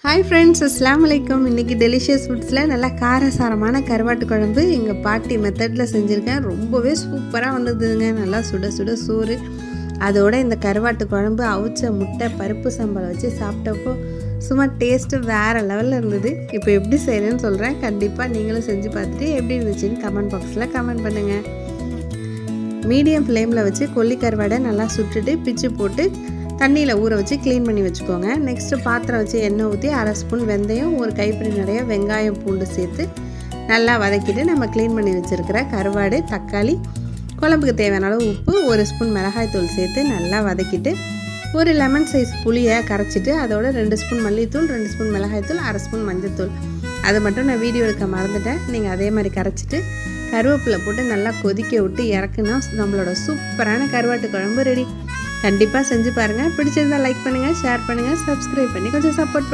Hi friends, அஸ்ஸலாமு அலைக்கும். இன்றைக்கி டெலிஷியஸ் ஃபுட்ஸில் நல்லா காரசாரமான கருவாட்டு குழம்பு எங்கள் பாட்டி மெத்தடில் செஞ்சுருக்கேன். ரொம்பவே சூப்பராக வந்ததுங்க. நல்லா சுட சுட சோறு, அதோட இந்த கருவாட்டு குழம்பு, அவிச்ச முட்டை, பருப்பு சம்பளம் வச்சு சாப்பிட்டப்போ சும்மா டேஸ்ட்டு வேறு லெவலில் இருந்தது. இப்போ எப்படி செய்கிறேன்னு சொல்கிறேன். கண்டிப்பாக நீங்களும் செஞ்சு பார்த்துட்டு எப்படி இருந்துச்சுன்னு கமெண்ட் பாக்ஸில் கமெண்ட் பண்ணுங்கள். மீடியம் ஃப்ளேமில் வச்சு கொல்லி கருவாடை நல்லா சுட்டுட்டு பிச்சு போட்டு தண்ணியில் ஊற வச்சு க்ளீன் பண்ணி வச்சுக்கோங்க. நெக்ஸ்ட்டு பாத்திரம் வச்சு எண்ணெய் ஊற்றி 1/2 ஸ்பூன் வெந்தயம், ஒரு கைப்பிடி நிறைய வெங்காயம் பூண்டு சேர்த்து நல்லா வதக்கிட்டு நம்ம க்ளீன் பண்ணி வச்சுருக்கிற கருவாடு, தக்காளி, குழம்புக்கு தேவையான அளவு உப்பு, 1 ஸ்பூன் மிளகாய்த்தூள் சேர்த்து நல்லா வதக்கிட்டு ஒரு லெமன் சைஸ் புளியை கரைச்சிட்டு அதோட 2 ஸ்பூன் மல்லித்தூள், 2 ஸ்பூன் மிளகாய்த்தூள், 1/2 ஸ்பூன் மஞ்சள்தூள், அது மட்டும் நான் வீடியோ எடுக்க மறந்துட்டேன். நீங்கள் அதே மாதிரி கரைச்சிட்டு கருவேப்பிலை போட்டு நல்லா கொதிக்க விட்டு இறக்குனா நம்மளோட சூப்பரான கருவாட்டு குழம்பு ரெடி. கண்டிப்பாக செஞ்சு பாருங்கள். பிடிச்சிருந்தால் லைக் பண்ணுங்கள், ஷேர் பண்ணுங்கள், சப்ஸ்கிரைப் பண்ணி கொஞ்சம் சப்போர்ட்